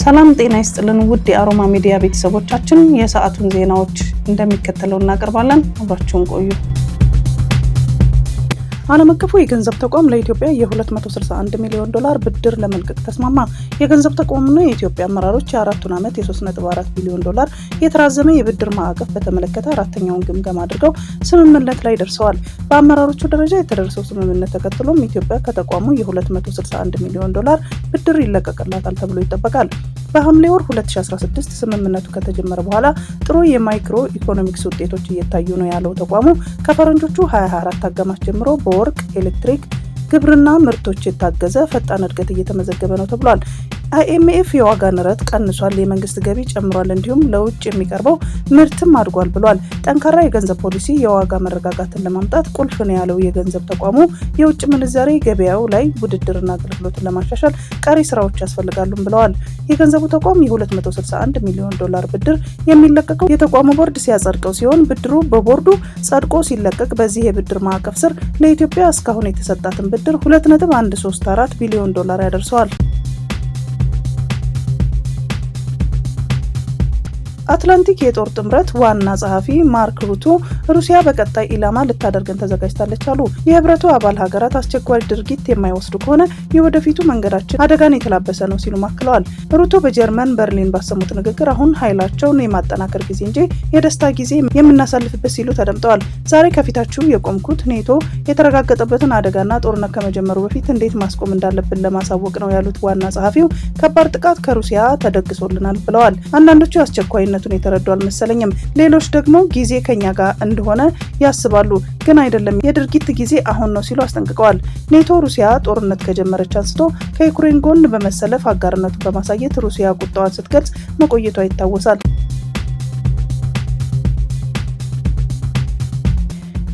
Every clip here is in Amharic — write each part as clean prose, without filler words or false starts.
ሰላም ጤና ይስጥልን ውድ የአሮማ ሚዲያ ቤተሰቦቻችን፣ የሰዓቱን ዜናዎች እንደሚከተለው እናቀርባለን። አብራችሁን ቆዩ። ዓለም አቀፉ የገንዘብ ተቋም ለኢትዮጵያ የ$261 ሚሊዮን ብድር ለመልቀቅ ተስማማ። የገንዘብ ተቋሙና የኢትዮጵያ አመራሮች የአራቱን ዓመት የ$3.4 ቢሊዮን የተራዘመ የብድር ማዕቀፍ በተመለከተ አራተኛውን ግምገማ አድርገው ስምምነት ላይ ደርሰዋል። በአመራሮቹ ደረጃ የተደረሰው ስምምነት ተከትሎም ኢትዮጵያ ከተቋሙ የ$261 ሚሊዮን ብድር ይለቀቅላታል ተብሎ ይጠበቃል። በሐምሌ ወር 2016 ስምምነቱ ከተጀመረ በኋላ ጥሩ የማይክሮ ኢኮኖሚክስ ውጤቶች እየታዩ ነው ያለው ተቋሙ ከፈረንጆቹ 2024 አጋማሽ ጀምሮ በወርቅ፣ ኤሌክትሪክ፣ ግብርና ምርቶች የታገዘ ፈጣን እድገት እየተመዘገበ ነው ተብሏል። IMF የዋጋ ንረት ቀንሷል፣ የመንግስት ገቢ ጨምሯል፣ እንዲሁም ለውጭ የሚቀርበው ምርትም አድጓል ብሏል። ጠንካራ የገንዘብ ፖሊሲ የዋጋ መረጋጋትን ለማምጣት ቁልፍ ነው ያለው የገንዘብ ተቋሙ የውጭ ምንዛሬ ገበያው ላይ ውድድርና አገልግሎትን ለማሻሻል ቀሪ ስራዎች ያስፈልጋሉም ብለዋል። የገንዘቡ ተቋም የ$261 ሚሊዮን ብድር የሚለቀቀው የተቋሙ ቦርድ ሲያጸድቀው ሲሆን ብድሩ በቦርዱ ጸድቆ ሲለቀቅ በዚህ የብድር ማዕቀፍ ስር ለኢትዮጵያ እስካሁን የተሰጣትን ብድር $2.134 ቢሊዮን ያደርሰዋል። አትላንቲክ የጦር ጥምረት ዋና ጸሐፊ ማርክ ሩቶ ሩሲያ በቀጣይ ኢላማ ልታደርገን ተዘጋጅታለች አሉ። የህብረቱ አባል ሀገራት አስቸኳይ ድርጊት የማይወስዱ ከሆነ የወደፊቱ መንገዳችን አደጋን የተላበሰ ነው ሲሉ አክለዋል። ሩቶ በጀርመን በርሊን ባሰሙት ንግግር አሁን ኃይላቸውን የማጠናከር ጊዜ እንጂ የደስታ ጊዜ የምናሳልፍበት ሲሉ ተደምጠዋል። ዛሬ ከፊታችሁ የቆምኩት ኔቶ የተረጋገጠበትን አደጋና ጦርነት ከመጀመሩ በፊት እንዴት ማስቆም እንዳለብን ለማሳወቅ ነው ያሉት ዋና ጸሐፊው ከባድ ጥቃት ከሩሲያ ተደግሶልናል ብለዋል። አንዳንዶቹ አስቸኳይ የተረዱ አልመሰለኝም፣ ሌሎች ደግሞ ጊዜ ከኛ ጋር እንደሆነ ያስባሉ፣ ግን አይደለም፣ የድርጊት ጊዜ አሁን ነው ሲሉ አስጠንቅቀዋል። ኔቶ ሩሲያ ጦርነት ከጀመረች አንስቶ ከዩክሬን ጎን በመሰለፍ አጋርነቱን በማሳየት ሩሲያ ቁጣዋን ስትገልጽ መቆየቷ ይታወሳል።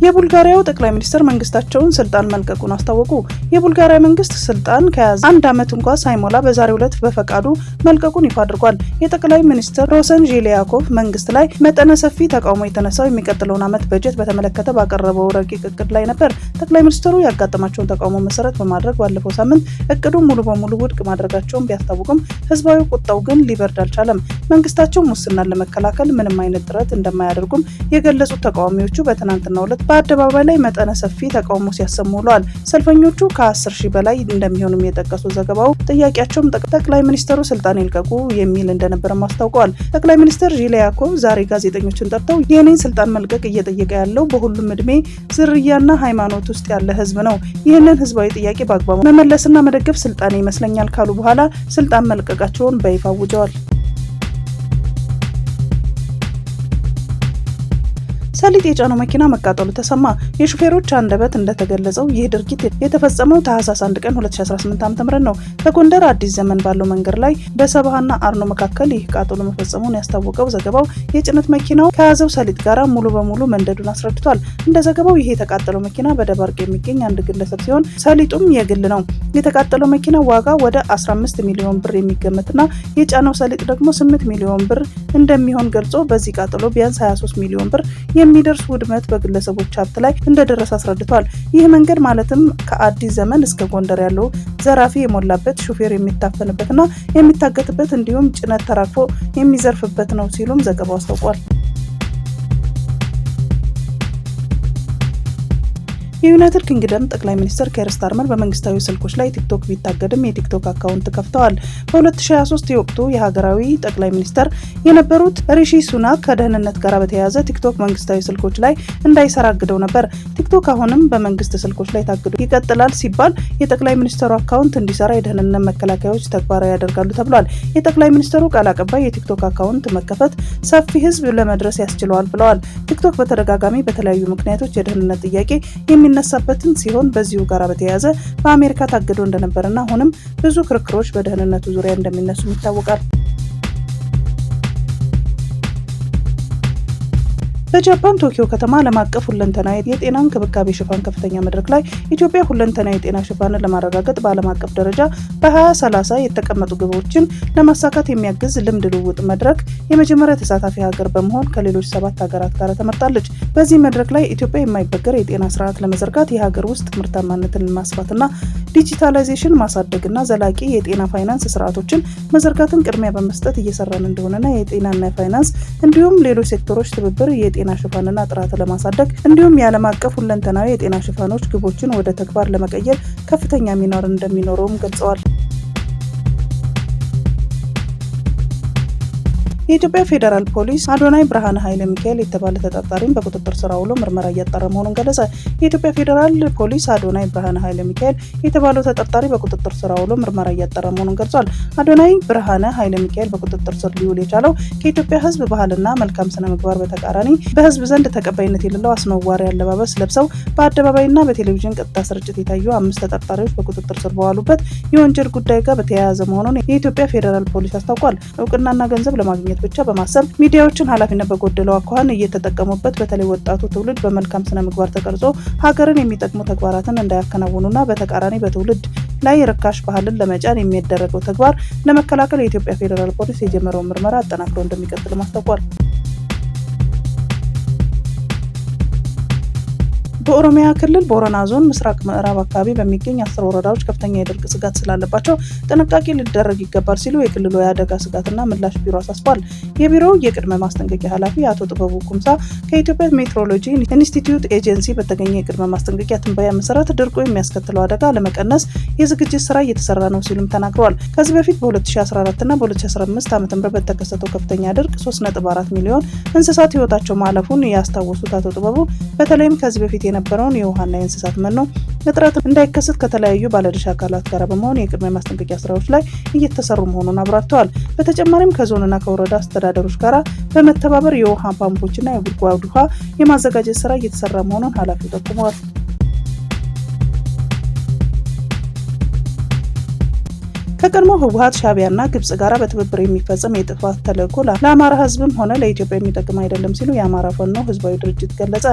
የቡልጋሪያው ጠቅላይ ሚኒስትር መንግስታቸውን ስልጣን መልቀቁን አስታወቁ። የቡልጋሪያ መንግስት ስልጣን ከያዘ አንድ ዓመት እንኳን ሳይሞላ በዛሬው ዕለት በፈቃዱ መልቀቁን ይፋ አድርጓል። የጠቅላይ ሚኒስትር ሮሰን ዤሌያኮቭ መንግስት ላይ መጠነ ሰፊ ተቃውሞ የተነሳው የሚቀጥለውን ዓመት በጀት በተመለከተ ባቀረበው ረቂቅ እቅድ ላይ ነበር። ጠቅላይ ሚኒስትሩ ያጋጠማቸውን ተቃውሞ መሰረት በማድረግ ባለፈው ሳምንት እቅዱን ሙሉ በሙሉ ውድቅ ማድረጋቸውን ቢያስታውቁም ህዝባዊ ቁጣው ግን ሊበርድ አልቻለም። መንግስታቸው ሙስናን ለመከላከል ምንም አይነት ጥረት እንደማያደርጉም የገለጹት ተቃዋሚዎቹ በትናንትናው ዕለት በአደባባይ ላይ መጠነ ሰፊ ተቃውሞ ሲያሰሙ ውለዋል። ሰልፈኞቹ ከ10,000 በላይ እንደሚሆኑም የጠቀሱት ዘገባው ጥያቄያቸውም ጠቅላይ ሚኒስትሩ ስልጣን ይልቀቁ የሚል እንደነበረም አስታውቀዋል። ጠቅላይ ሚኒስትር ዤሌያኮቭ ዛሬ ጋዜጠኞችን ጠርተው የኔን ስልጣን መልቀቅ እየጠየቀ ያለው በሁሉም እድሜ፣ ዝርያና ሃይማኖት ውስጥ ያለ ህዝብ ነው። ይህንን ህዝባዊ ጥያቄ በአግባቡ መመለስና መደገፍ ስልጣኔ ይመስለኛል ካሉ በኋላ ስልጣን መልቀቃቸውን በይፋ አውጀዋል። ሰሊጥ የጫነው መኪና መቃጠሉ ተሰማ። የሹፌሮች አንደበት እንደተገለጸው ይህ ድርጊት የተፈጸመው ታህሳስ 1 ቀን 2018 ዓ.ም ነው። በጎንደር አዲስ ዘመን ባለው መንገድ ላይ በሰባና አርኖ መካከል ይህ ቃጠሎ መፈጸሙን ያስታወቀው ዘገባው የጭነት መኪናው ከያዘው ሰሊጥ ጋር ሙሉ በሙሉ መንደዱን አስረድቷል። እንደ ዘገባው ይህ የተቃጠለው መኪና በደባርቅ የሚገኝ አንድ ግለሰብ ሲሆን ሰሊጡም የግል ነው። የተቃጠለው መኪና ዋጋ ወደ 15 ሚሊዮን ብር የሚገመትና የጫነው ሰሊጥ ደግሞ 8 ሚሊዮን ብር እንደሚሆን ገልጾ በዚህ ቃጠሎ ቢያንስ 23 ሚሊዮን ብር የሚደርስ ውድመት በግለሰቦች ሀብት ላይ እንደደረሰ አስረድቷል። ይህ መንገድ ማለትም ከአዲስ ዘመን እስከ ጎንደር ያለው ዘራፊ የሞላበት፣ ሹፌር የሚታፈንበትና የሚታገትበት እንዲሁም ጭነት ተራክፎ የሚዘርፍበት ነው ሲሉም ዘገባው አስታውቋል። የዩናይትድ ኪንግደም ጠቅላይ ሚኒስትር ኬር ስታርመር በመንግስታዊ ስልኮች ላይ ቲክቶክ ቢታገድም የቲክቶክ አካውንት ከፍተዋል። በ2023 የወቅቱ የሀገራዊ ጠቅላይ ሚኒስትር የነበሩት ሪሺ ሱናክ ከደህንነት ጋር በተያያዘ ቲክቶክ መንግስታዊ ስልኮች ላይ እንዳይሰራ አግደው ነበር። ቲክቶክ አሁንም በመንግስት ስልኮች ላይ ታግዶ ይቀጥላል ሲባል የጠቅላይ ሚኒስትሩ አካውንት እንዲሰራ የደህንነት መከላከያዎች ተግባራዊ ያደርጋሉ ተብሏል። የጠቅላይ ሚኒስትሩ ቃል አቀባይ የቲክቶክ አካውንት መከፈት ሰፊ ህዝብ ለመድረስ ያስችለዋል ብለዋል። ቲክቶክ በተደጋጋሚ በተለያዩ ምክንያቶች የደህንነት ጥያቄ የሚነሳበትን ሲሆን በዚሁ ጋር በተያያዘ በአሜሪካ ታግዶ እንደነበርና አሁንም ብዙ ክርክሮች በደህንነቱ ዙሪያ እንደሚነሱ ይታወቃል። በጃፓን ቶኪዮ ከተማ ዓለም አቀፍ ሁለንተናዊ የጤና እንክብካቤ ሽፋን ከፍተኛ መድረክ ላይ ኢትዮጵያ ሁለንተናዊ የጤና ሽፋንን ለማረጋገጥ በዓለም አቀፍ ደረጃ በ2030 የተቀመጡ ግቦችን ለማሳካት የሚያግዝ ልምድ ልውውጥ መድረክ የመጀመሪያ ተሳታፊ ሀገር በመሆን ከሌሎች 7 ሀገራት ጋር ተመርጣለች። በዚህ መድረክ ላይ ኢትዮጵያ የማይበገር የጤና ስርዓት ለመዘርጋት የሀገር ውስጥ ምርታማነትን ማስፋትና ዲጂታላይዜሽን ማሳደግና ዘላቂ የጤና ፋይናንስ ስርዓቶችን መዘርጋትን ቅድሚያ በመስጠት እየሰራን እንደሆነና የጤናና ፋይናንስ እንዲሁም ሌሎች ሴክተሮች ትብብር የጤና ሽፋንና ጥራት ለማሳደግ እንዲሁም የዓለም አቀፍ ሁለንተናዊ የጤና ሽፋኖች ግቦችን ወደ ተግባር ለመቀየር ከፍተኛ ሚና እንደሚኖረውም ገልጸዋል። የኢትዮጵያ ፌዴራል ፖሊስ አዶናይ ብርሃነ ኃይለ ሚካኤል የተባለ ተጠርጣሪን በቁጥጥር ስር አውሎ ምርመራ እያጣራ መሆኑን ገለጸ። የኢትዮጵያ ፌዴራል ፖሊስ አዶናይ ብርሃነ ኃይለ ሚካኤል የተባለው ተጠርጣሪ በቁጥጥር ስር አውሎ ምርመራ እያጣራ መሆኑን ገልጿል። አዶናይ ብርሃነ ኃይለ ሚካኤል በቁጥጥር ስር ሊውል የቻለው ከኢትዮጵያ ሕዝብ ባህልና መልካም ስነ ምግባር በተቃራኒ በሕዝብ ዘንድ ተቀባይነት የሌለው አስነዋሪ አለባበስ ለብሰው በአደባባይና በቴሌቪዥን ቀጥታ ስርጭት የታዩ 5 ተጠርጣሪዎች በቁጥጥር ስር በዋሉበት የወንጀል ጉዳይ ጋር በተያያዘ መሆኑን የኢትዮጵያ ፌዴራል ፖሊስ አስታውቋል። እውቅናና ገንዘብ ለማግኘት ብቻ በማሰብ ሚዲያዎችን ኃላፊነት በጎደለው አኳኋን እየተጠቀሙበት በተለይ ወጣቱ ትውልድ በመልካም ስነ ምግባር ተቀርጾ ሀገርን የሚጠቅሙ ተግባራትን እንዳያከናውኑና በተቃራኒ በትውልድ ላይ ርካሽ ባህልን ለመጫን የሚደረገው ተግባር ለመከላከል የኢትዮጵያ ፌዴራል ፖሊስ የጀመረውን ምርመራ አጠናክሮ እንደሚቀጥል አስታውቋል። በኦሮሚያ ክልል ቦረና ዞን ምስራቅ ምዕራብ አካባቢ በሚገኝ 10 ወረዳዎች ከፍተኛ የድርቅ ስጋት ስላለባቸው ጥንቃቄ ሊደረግ ይገባል ሲሉ የክልሉ የአደጋ ስጋትና ምላሽ ቢሮ አሳስቧል። የቢሮው የቅድመ ማስጠንቀቂያ ኃላፊ አቶ ጥበቡ ኩምሳ ከኢትዮጵያ ሜትሮሎጂ ኢንስቲትዩት ኤጀንሲ በተገኘ የቅድመ ማስጠንቀቂያ ትንበያ መሰረት ድርቁ የሚያስከትለው አደጋ ለመቀነስ የዝግጅት ስራ እየተሰራ ነው ሲሉም ተናግረዋል። ከዚህ በፊት በ2014 እና በ2015 ዓ.ም በተከሰተው ከፍተኛ ድርቅ 3.4 ሚሊዮን እንስሳት ህይወታቸው ማለፉን ያስታወሱት አቶ ጥበቡ በተለይም ከዚህ በፊት የነበረውን የውሃና የእንስሳት መኖ እጥረት እንዳይከሰት ከተለያዩ ባለድርሻ አካላት ጋር በመሆን የቅድመ ማስጠንቀቂያ ስራዎች ላይ እየተሰሩ መሆኑን አብራርተዋል። በተጨማሪም ከዞንና ከወረዳ አስተዳደሮች ጋር በመተባበር የውሃ ፓምፖችና የጉድጓድ ውሃ የማዘጋጀት ስራ እየተሰራ መሆኑን ኃላፊው ጠቁመዋል። ከቀድሞ ህወሓት ሻዕቢያና ግብጽ ጋር በትብብር የሚፈጸም የጥፋት ተልዕኮ ለአማራ ህዝብም ሆነ ለኢትዮጵያ የሚጠቅም አይደለም ሲሉ የአማራ ፋኖ ህዝባዊ ድርጅት ገለጸ።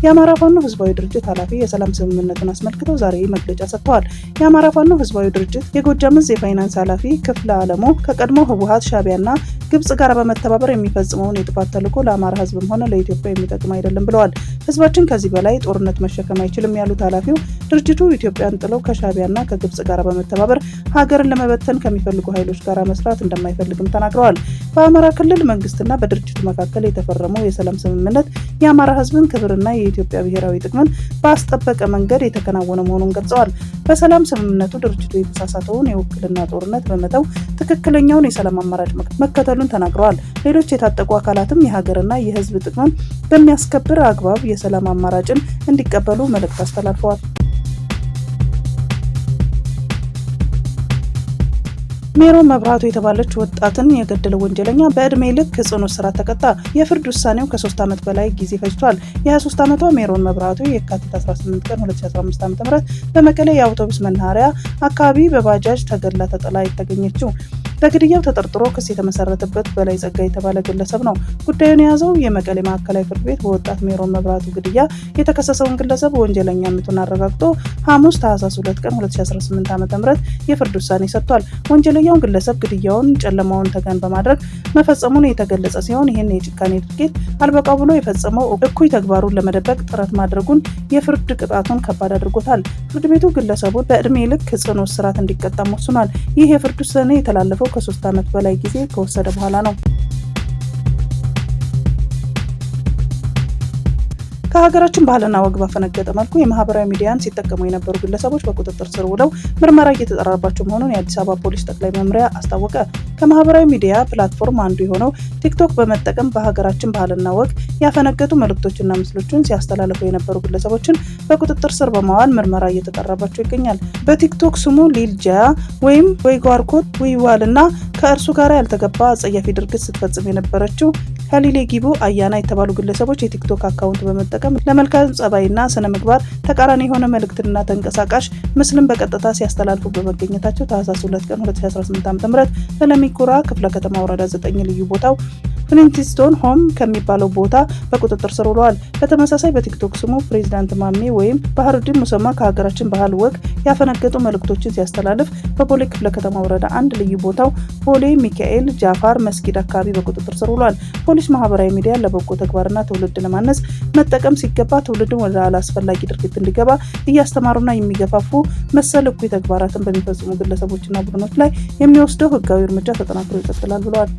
የአማራ ፋኖ ህዝባዊ ድርጅት ኃላፊ የሰላም ስምምነቱን አስመልክተው ዛሬ መግለጫ ሰጥተዋል። የአማራ ፋኖ ህዝባዊ ድርጅት የጎጃም ዕዝ የፋይናንስ ኃላፊ ክፍለ ዓለሙ ከቀድሞ ህወሓት ሻዕቢያና ግብጽ ጋር በመተባበር የሚፈጽመውን የጥፋት ተልዕኮ ለአማራ ህዝብም ሆነ ለኢትዮጵያ የሚጠቅም አይደለም ብለዋል። ህዝባችን ከዚህ በላይ ጦርነት መሸከም አይችልም ያሉት ኃላፊው ድርጅቱ ኢትዮጵያን ጥለው ከሻዕቢያና ከግብጽ ጋር በመተባበር ሀገርን ለመበተን ከሚፈልጉ ኃይሎች ጋር መስራት እንደማይፈልግም ተናግረዋል። በአማራ ክልል መንግስትና በድርጅቱ መካከል የተፈረመው የሰላም ስምምነት የአማራ ህዝብን ክብርና የኢትዮጵያ ብሔራዊ ጥቅምን ባስጠበቀ መንገድ የተከናወነ መሆኑን ገልጸዋል። በሰላም ስምምነቱ ድርጅቱ የተሳሳተውን የውክልና ጦርነት በመተው ትክክለኛውን የሰላም አማራጭ መከተሉን ተናግረዋል። ሌሎች የታጠቁ አካላትም የሀገርና የህዝብ ጥቅምን በሚያስከብር አግባብ የሰላም አማራጭን እንዲቀበሉ መልእክት አስተላልፈዋል። ሜሮን መብራቱ የተባለች ወጣትን የገደለ ወንጀለኛ በእድሜ ልክ ጽኑ እስራት ተቀጣ። የፍርድ ውሳኔው ከ3 ዓመት በላይ ጊዜ ፈጅቷል። የ23 ዓመቷ ሜሮን መብራቱ የካቲት 18 ቀን 2015 ዓ.ም በመቀሌ የአውቶቡስ መናኸሪያ አካባቢ በባጃጅ ተገድላ ተጥላ የተገኘችው በግድያው ተጠርጥሮ ክስ የተመሰረተበት በላይ ጸጋ የተባለ ግለሰብ ነው። ጉዳዩን የያዘው የመቀሌ ማዕከላዊ ፍርድ ቤት በወጣት ሜሮን መብራቱ ግድያ የተከሰሰውን ግለሰብ ወንጀለኛነቱን አረጋግጦ ሐሙስ ታህሳስ 2 ቀን 2018 ዓ.ም የፍርድ ውሳኔ ሰጥቷል። ወንጀለኛው ግለሰብ ግድያውን ጨለማውን ተገን በማድረግ መፈጸሙን የተገለጸ ሲሆን ይህን የጭካኔ ድርጊት አልበቃው ብሎ የፈጸመው እኩይ ተግባሩን ለመደበቅ ጥረት ማድረጉን የፍርድ ቅጣቱን ከባድ አድርጎታል። ፍርድ ቤቱ ግለሰቡን በእድሜ ልክ ጽኑ እስራት እንዲቀጣ ወስኗል። ይህ የፍርድ ውሳኔ የተላለፈው ከ3 ዓመት በላይ ጊዜ ከወሰደ በኋላ ነው። ከሀገራችን ባህልና ወግ ባፈነገጠ መልኩ የማህበራዊ ሚዲያን ሲጠቀሙ የነበሩ ግለሰቦች በቁጥጥር ስር ውለው ምርመራ እየተጠራባቸው መሆኑን የአዲስ አበባ ፖሊስ ጠቅላይ መምሪያ አስታወቀ። ከማህበራዊ ሚዲያ ፕላትፎርም አንዱ የሆነው ቲክቶክ በመጠቀም በሀገራችን ባህልና ወግ ያፈነገጡ መልእክቶችና ምስሎችን ሲያስተላልፉ የነበሩ ግለሰቦችን በቁጥጥር ስር በማዋል ምርመራ እየተጠራባቸው ይገኛል። በቲክቶክ ስሙ ሊል ጃያ ወይም ወይጓርኮት ወይዋልና ከእርሱ ጋር ያልተገባ አጸያፊ ድርጊት ስትፈጽም የነበረችው ከሊሌ ጊቡ አያና የተባሉ ግለሰቦች የቲክቶክ አካውንት በመጠቀም ለመልካም ጸባይና ስነ ምግባር ተቃራኒ የሆነ መልእክትና ተንቀሳቃሽ ምስልን በቀጥታ ሲያስተላልፉ በመገኘታቸው ታህሳስ 2 ቀን 2018 ዓ.ም በለሚኩራ ክፍለ ከተማ ወረዳ 9 ልዩ ቦታው ፍሊንትስቶን ሆም ከሚባለው ቦታ በቁጥጥር ስር ውለዋል። በተመሳሳይ በቲክቶክ ስሙ ፕሬዚዳንት ማሜ ወይም ባህሩዲን ሙሰማ ከሀገራችን ባህል ወግ ያፈነገጡ መልእክቶችን ሲያስተላልፍ በቦሌ ክፍለ ከተማ ወረዳ 1 ልዩ ቦታው ቦሌ ሚካኤል ጃፋር መስጊድ አካባቢ በቁጥጥር ስር ውሏል። ፖሊስ ማህበራዊ ሚዲያ ለበጎ ተግባርና ትውልድ ለማነጽ መጠቀም ሲገባ ትውልድን ወደ አላስፈላጊ ድርጊት እንዲገባ እያስተማሩና የሚገፋፉ መሰል እኩይ ተግባራትን በሚፈጽሙ ግለሰቦችና ቡድኖች ላይ የሚወስደው ህጋዊ እርምጃ ተጠናክሮ ይቀጥላል ብለዋል።